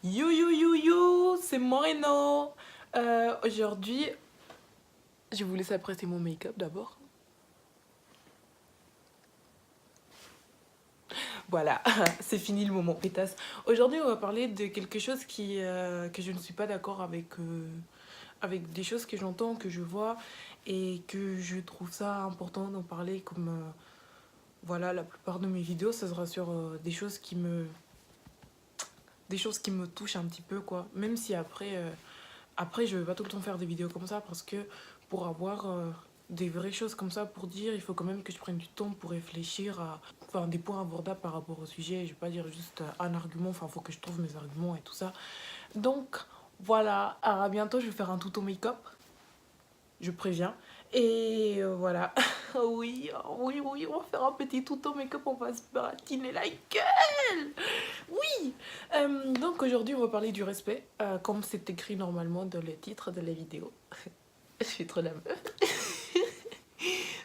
You you you you, c'est Moreno. Aujourd'hui, je vous laisse apprécier mon make-up d'abord. Voilà, c'est fini le moment pétasse. Aujourd'hui, on va parler de quelque chose que je ne suis pas d'accord avec des choses que j'entends, que je vois et que je trouve ça important d'en parler comme voilà, la plupart de mes vidéos, ça sera sur des choses qui me touchent un petit peu quoi. Même si après je vais pas tout le temps faire des vidéos comme ça parce que pour avoir des vraies choses comme ça pour dire, il faut quand même que je prenne du temps pour réfléchir à enfin, des points abordables par rapport au sujet. Je vais pas dire juste un argument, enfin, il faut que je trouve mes arguments et tout ça. Donc, voilà, à bientôt, je vais faire un tuto make-up, je préviens. Et voilà, oui, oui, oui, on va faire un petit tuto make-up, on va se baratiner la gueule. Oui. Donc aujourd'hui, on va parler du respect, comme c'est écrit normalement dans le titre de la vidéo. Je suis trop la meuf.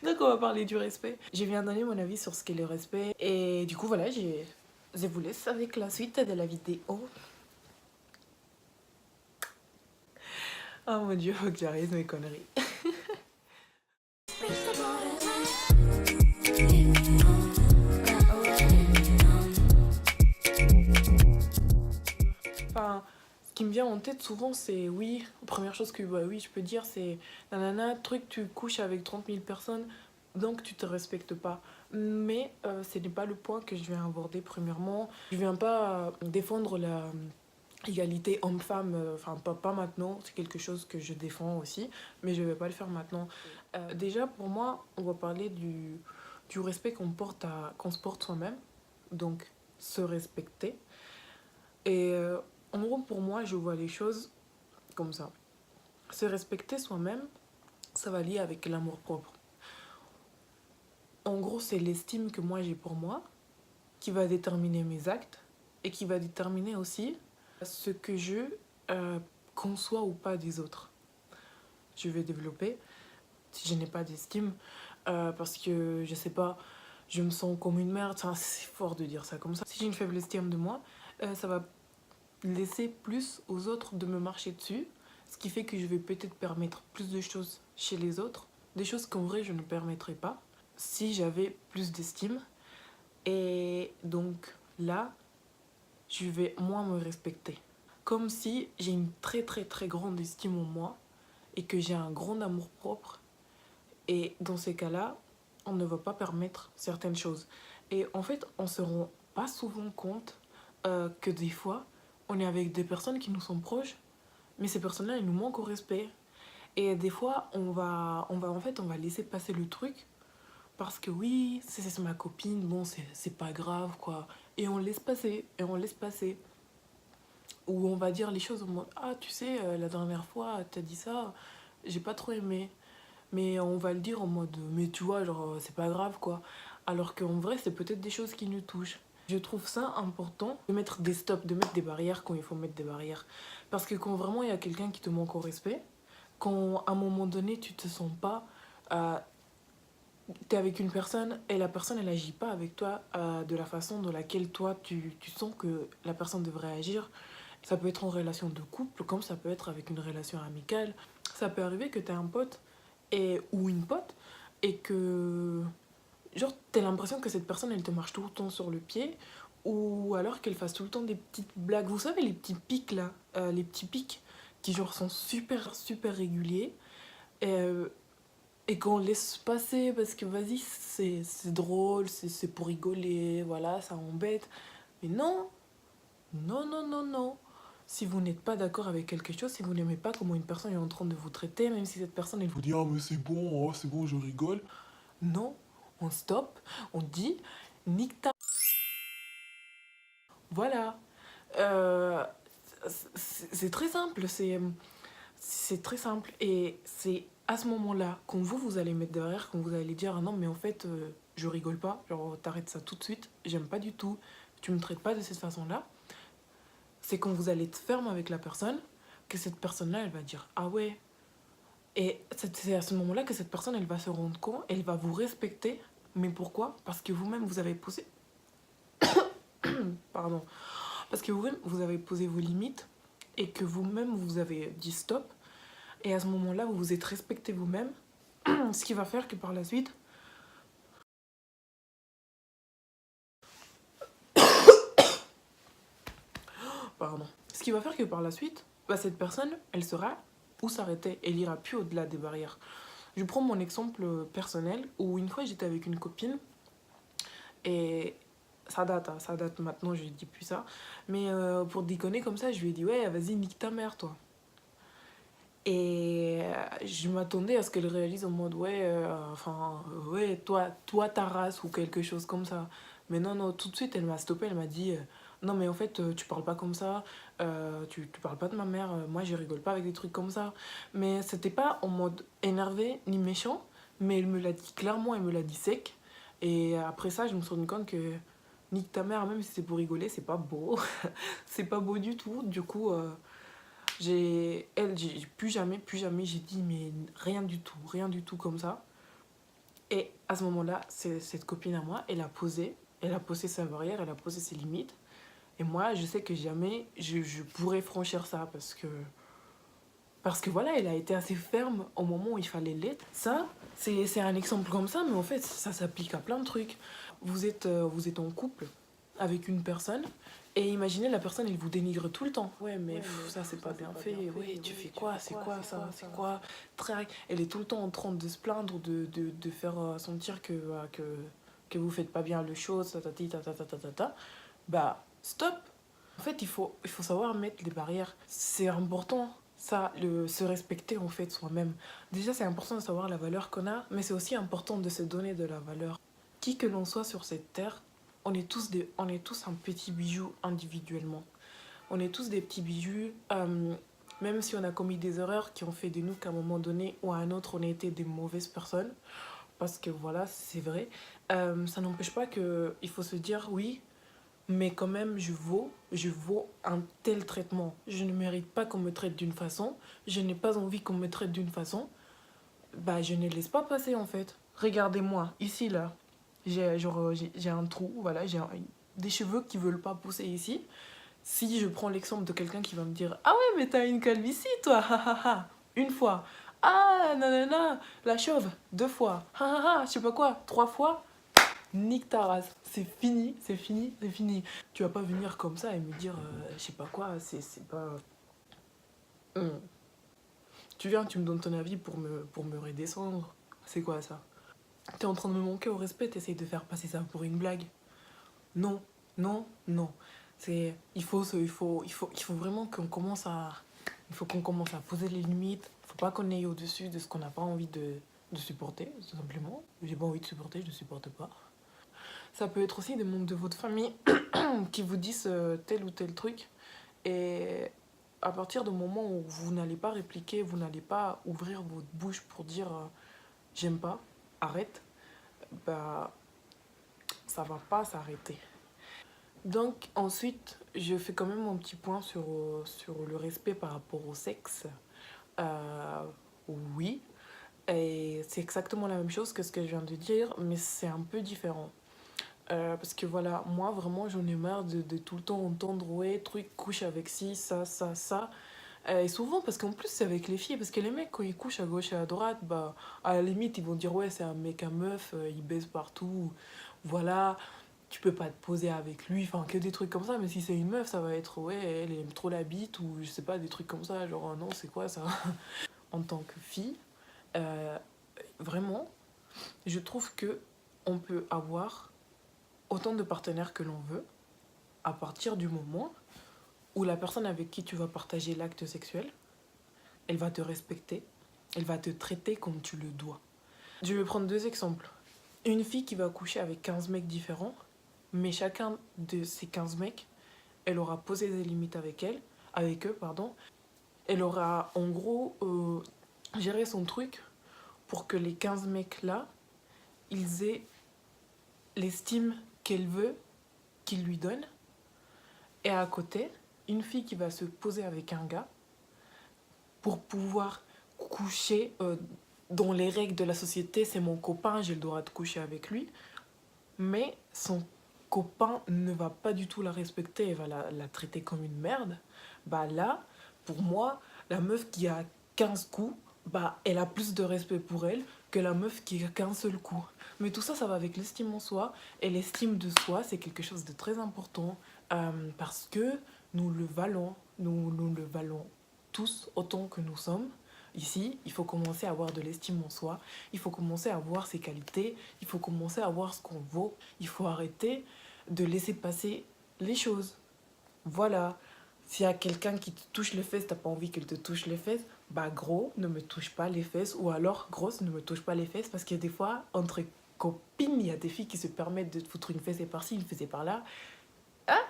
Donc on va parler du respect. Je viens donner mon avis sur ce qu'est le respect. Et du coup, voilà, je vous laisse avec la suite de la vidéo. Oh mon dieu, faut que j'arrête mes conneries. Enfin, ce qui me vient en tête souvent, c'est oui. La première chose que bah, oui, je peux dire, c'est nanana, truc, tu couches avec 30 000 personnes, donc tu te respectes pas. Mais ce n'est pas le point que je viens aborder premièrement. Je viens pas défendre la égalité homme-femme, enfin pas maintenant, c'est quelque chose que je défends aussi, mais je vais pas le faire maintenant. Déjà, pour moi, on va parler du respect qu'on se porte soi-même, donc se respecter. Et en gros, pour moi, je vois les choses comme ça. Se respecter soi-même, ça va lier avec l'amour-propre. En gros, c'est l'estime que moi j'ai pour moi qui va déterminer mes actes et qui va déterminer aussi ce que je conçois ou pas des autres. Je vais développer si je n'ai pas d'estime parce que je sais pas, je me sens comme une merde. Enfin, c'est fort de dire ça comme ça. Si j'ai une faible estime de moi, ça va laisser plus aux autres de me marcher dessus, ce qui fait que je vais peut-être permettre plus de choses chez les autres, des choses qu'en vrai je ne permettrais pas si j'avais plus d'estime. Et donc là, je vais moins me respecter. Comme si j'ai une très très très grande estime en moi et que j'ai un grand amour propre. Et dans ces cas-là, on ne va pas permettre certaines choses. Et en fait, on se rend pas souvent compte que des fois, on est avec des personnes qui nous sont proches, mais ces personnes-là, elles nous manquent au respect. Et des fois, on va laisser passer le truc parce que oui, c'est ma copine, bon, c'est pas grave, quoi. Et on laisse passer, et on laisse passer. Ou on va dire les choses au mode, ah, tu sais, la dernière fois, t'as dit ça, j'ai pas trop aimé. Mais on va le dire en mode, mais tu vois, genre, c'est pas grave, quoi. Alors qu'en vrai, c'est peut-être des choses qui nous touchent. Je trouve ça important de mettre des stops, de mettre des barrières quand il faut mettre des barrières. Parce que quand vraiment il y a quelqu'un qui te manque au respect, quand à un moment donné tu te sens pas, euh, t'es avec une personne et la personne elle agit pas avec toi de la façon dans laquelle toi tu sens que la personne devrait agir. Ça peut être en relation de couple comme ça peut être avec une relation amicale. Ça peut arriver que t'aies un pote ou une pote et que genre t'as l'impression que cette personne elle te marche tout le temps sur le pied ou alors qu'elle fasse tout le temps des petites blagues. Vous savez les petits pics là, les petits pics qui genre sont super super réguliers euh, et qu'on laisse passer parce que vas-y c'est drôle, c'est pour rigoler, voilà ça embête. Mais non, non, non, non, non. Si vous n'êtes pas d'accord avec quelque chose, si vous n'aimez pas comment une personne est en train de vous traiter, même si cette personne elle vous dit ah mais c'est bon, oh, c'est bon, je rigole. Non, on stop, on dit nique ta. Voilà. Euh, c'est très simple, c'est très simple. Et c'est à ce moment-là, quand vous allez mettre derrière, quand vous allez dire ah non mais en fait je rigole pas, genre t'arrêtes ça tout de suite, j'aime pas du tout, tu me traites pas de cette façon-là. C'est quand vous allez être ferme avec la personne que cette personne-là, elle va dire ah ouais. Et c'est à ce moment-là que cette personne, elle va se rendre compte, elle va vous respecter. Mais pourquoi? Parce que vous-même, vous avez posé... Pardon. Parce que vous-même, vous avez posé vos limites et que vous-même, vous avez dit stop. Et à ce moment-là, vous vous êtes respecté vous-même. Ce qui va faire que par la suite, pardon, ce qui va faire que par la suite, bah, cette personne, elle saura où s'arrêter. Elle ira plus au-delà des barrières. Je prends mon exemple personnel où une fois j'étais avec une copine et ça date maintenant, je lui dis plus ça. Mais pour déconner comme ça, je lui ai dit ouais, vas-y, nique ta mère, toi. Et je m'attendais à ce qu'elle réalise en mode ouais, ouais, toi ta race ou quelque chose comme ça. Mais non, non, tout de suite elle m'a stoppé, elle m'a dit non, mais en fait, tu parles pas comme ça, tu parles pas de ma mère, moi je rigole pas avec des trucs comme ça. Mais c'était pas en mode énervé ni méchant, mais elle me l'a dit clairement, elle me l'a dit sec. Et après ça, je me suis rendu compte que nique ta mère, même si c'est pour rigoler, c'est pas beau. C'est pas beau du tout. Du coup, j'ai plus jamais, j'ai dit, mais rien du tout comme ça. Et à ce moment-là, cette copine à moi, elle a posé sa barrière, elle a posé ses limites. Et moi, je sais que jamais je pourrais franchir ça parce que voilà, elle a été assez ferme au moment où il fallait l'être. Ça, c'est un exemple comme ça, mais en fait, ça s'applique à plein de trucs. Vous êtes en couple avec une personne et imaginez la personne, elle vous dénigre tout le temps. Ouais, mais ça, c'est pas bien fait. Ouais, tu fais quoi? C'est quoi ça? C'est quoi? Trac. Elle est tout le temps en train de se plaindre, de faire sentir que vous faites pas bien les choses, tatati, tatata. Bah, stop! En fait, il faut savoir mettre les barrières. C'est important, ça, se respecter en fait soi-même. Déjà, c'est important de savoir la valeur qu'on a, mais c'est aussi important de se donner de la valeur. Qui que l'on soit sur cette terre, on est tous un petit bijou individuellement. On est tous des petits bijoux, même si on a commis des erreurs qui ont fait de nous qu'à un moment donné ou à un autre, on a été des mauvaises personnes. Parce que voilà, c'est vrai. Ça n'empêche pas qu'il faut se dire oui, mais quand même je vaux un tel traitement. Je ne mérite pas qu'on me traite d'une façon, je n'ai pas envie qu'on me traite d'une façon, bah je ne laisse pas passer en fait. Regardez-moi, ici là, j'ai un trou, voilà, des cheveux qui veulent pas pousser ici. Si je prends l'exemple de quelqu'un qui va me dire ah ouais, mais t'as une calvitie toi, ha ha ha, une fois. Ah nanana, la chauve, deux fois, ha ha ha, je sais pas quoi, trois fois, nique ta race, c'est fini, c'est fini, c'est fini. Tu vas pas venir comme ça et me dire, je sais pas quoi, c'est pas. Hum. Tu viens, tu me donnes ton avis pour me redescendre. C'est quoi ça? T'es en train de me manquer au respect, t'essayes de faire passer ça pour une blague. Non, non, non. Il faut vraiment qu'on commence à. Il faut qu'on commence à poser les limites. Il faut pas qu'on aille au-dessus de ce qu'on n'a pas envie de supporter, tout simplement. J'ai pas envie de supporter, je ne supporte pas. Ça peut être aussi des membres de votre famille qui vous disent tel ou tel truc. Et à partir du moment où vous n'allez pas répliquer, vous n'allez pas ouvrir votre bouche pour dire j'aime pas, arrête, bah ça va pas s'arrêter. Donc ensuite, je fais quand même mon petit point sur le respect par rapport au sexe. Euh, oui, et c'est exactement la même chose que ce que je viens de dire, mais c'est un peu différent. Parce que voilà, moi vraiment j'en ai marre de tout le temps entendre ouais, truc, couche avec ci, ça. Et souvent parce qu'en plus c'est avec les filles, parce que les mecs quand ils couchent à gauche et à droite, bah à la limite ils vont dire ouais c'est un mec à meuf, il baise partout, voilà, tu peux pas te poser avec lui, enfin que des trucs comme ça, mais si c'est une meuf ça va être ouais elle aime trop la bite ou je sais pas des trucs comme ça, genre non c'est quoi ça. En tant que fille, euh, vraiment, je trouve que on peut avoir autant de partenaires que l'on veut à partir du moment où la personne avec qui tu vas partager l'acte sexuel, elle va te respecter, elle va te traiter comme tu le dois. Je vais prendre deux exemples. Une fille qui va coucher avec 15 mecs différents, mais chacun de ces 15 mecs, elle aura posé des limites avec eux, pardon. Elle aura en gros géré son truc pour que les 15 mecs là, ils aient l'estime qu'elle veut qu'ils lui donnent. Et à côté, une fille qui va se poser avec un gars pour pouvoir coucher dans les règles de la société, c'est mon copain, j'ai le droit de coucher avec lui. Mais son copain ne va pas du tout la respecter et va la traiter comme une merde, bah là, pour moi, la meuf qui a 15 coups, bah elle a plus de respect pour elle que la meuf qui a qu'un seul coup. Mais tout ça, ça va avec l'estime en soi. Et l'estime de soi, c'est quelque chose de très important parce que nous le valons, nous le valons tous autant que nous sommes. Ici, il faut commencer à avoir de l'estime en soi, il faut commencer à voir ses qualités, il faut commencer à voir ce qu'on vaut, il faut arrêter de laisser passer les choses. Voilà, s'il y a quelqu'un qui te touche les fesses, t'as pas envie qu'elle te touche les fesses, bah gros, ne me touche pas les fesses, ou alors grosse, ne me touche pas les fesses, parce que des fois, entre copines, il y a des filles qui se permettent de te foutre une fesse et par-ci, une fesse et par-là. Ah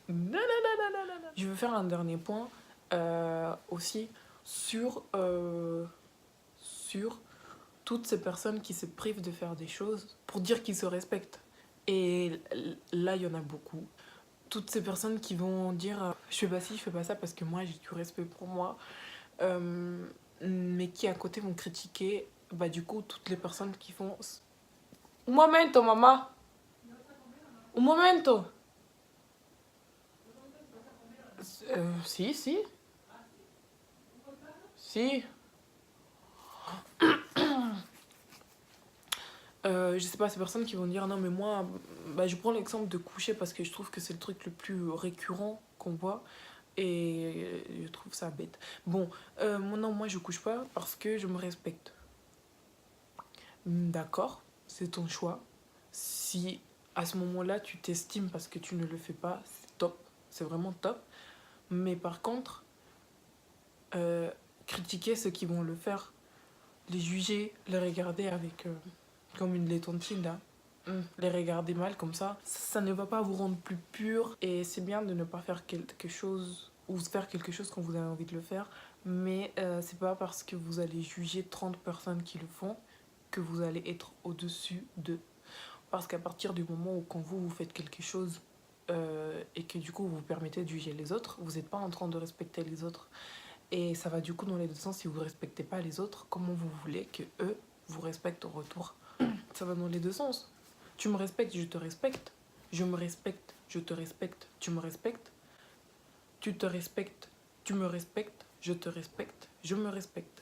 non, non, non, non, non, non, non. Je veux faire un dernier point aussi sur toutes ces personnes qui se privent de faire des choses pour dire qu'ils se respectent. Et là, il y en a beaucoup. Toutes ces personnes qui vont dire je fais pas ci, je fais pas ça parce que moi j'ai du respect pour moi, mais qui à côté vont critiquer bah, du coup toutes les personnes qui font un momento, maman, un momento. Si, si, si. Je sais pas, ces personnes qui vont dire non mais moi, bah, je prends l'exemple de coucher parce que je trouve que c'est le truc le plus récurrent qu'on voit et je trouve ça bête. Bon, non, moi je couche pas parce que je me respecte. D'accord, c'est ton choix. Si à ce moment-là tu t'estimes parce que tu ne le fais pas, c'est top, c'est vraiment top. Mais par contre, critiquer ceux qui vont le faire, les juger, les regarder avec comme une laitontine là, les regarder mal comme ça ne va pas vous rendre plus pur. Et c'est bien de ne pas faire quelque chose ou faire quelque chose quand vous avez envie de le faire, mais c'est pas parce que vous allez juger 30 personnes qui le font que vous allez être au-dessus d'eux. Parce qu'à partir du moment où quand vous faites quelque chose et que du coup vous vous permettez de juger les autres, vous n'êtes pas en train de respecter les autres. Et ça va du coup dans les deux sens. Si vous ne respectez pas les autres, comment vous voulez que eux vous respectent au retour? Ça va dans les deux sens. Tu me respectes, je te respecte. Je me respecte, je te respecte, tu me respectes. Tu te respectes, tu me respectes, je te respecte, je me respecte.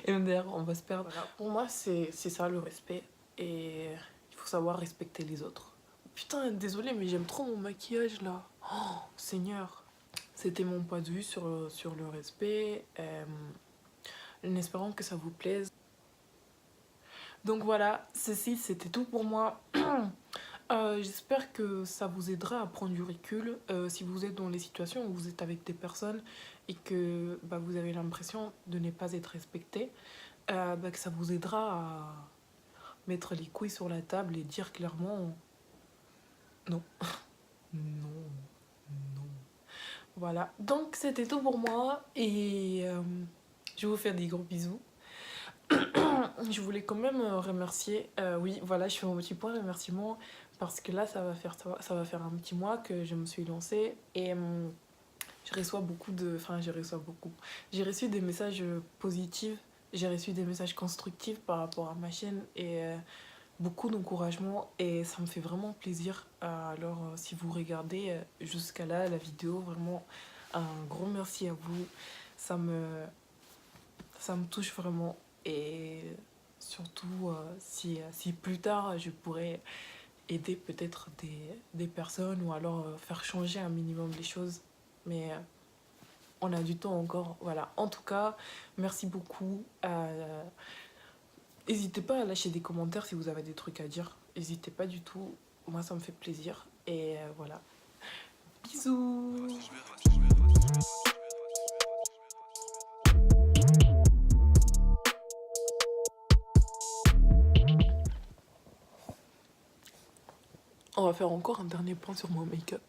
Et d'ailleurs, on va se perdre. Voilà. Pour moi, c'est ça le respect. Et il faut savoir respecter les autres. Putain, désolé, mais j'aime trop mon maquillage là. Oh, Seigneur. C'était mon point de vue sur le respect. En espérant que ça vous plaise. Donc voilà, ceci c'était tout pour moi. J'espère que ça vous aidera à prendre du recul si vous êtes dans les situations où vous êtes avec des personnes et que bah, vous avez l'impression de ne pas être respecté, que ça vous aidera à mettre les couilles sur la table et dire clairement non, non, non. Voilà, donc c'était tout pour moi et je vous fais des gros bisous. Je voulais quand même remercier, oui voilà, je fais mon petit point remerciement parce que là ça va faire un petit mois que je me suis lancée et je reçois beaucoup de, enfin j'ai reçu des messages positifs, j'ai reçu des messages constructifs par rapport à ma chaîne et beaucoup d'encouragement et ça me fait vraiment plaisir. Alors si vous regardez jusqu'à là la vidéo, vraiment un gros merci à vous, ça me touche vraiment. Et surtout, si plus tard je pourrais aider peut-être des personnes ou alors faire changer un minimum les choses. Mais on a du temps encore. Voilà. En tout cas, merci beaucoup. N'hésitez pas à lâcher des commentaires si vous avez des trucs à dire. N'hésitez pas du tout. Moi, ça me fait plaisir. Et voilà. Bisous. On va faire encore un dernier point sur mon make-up.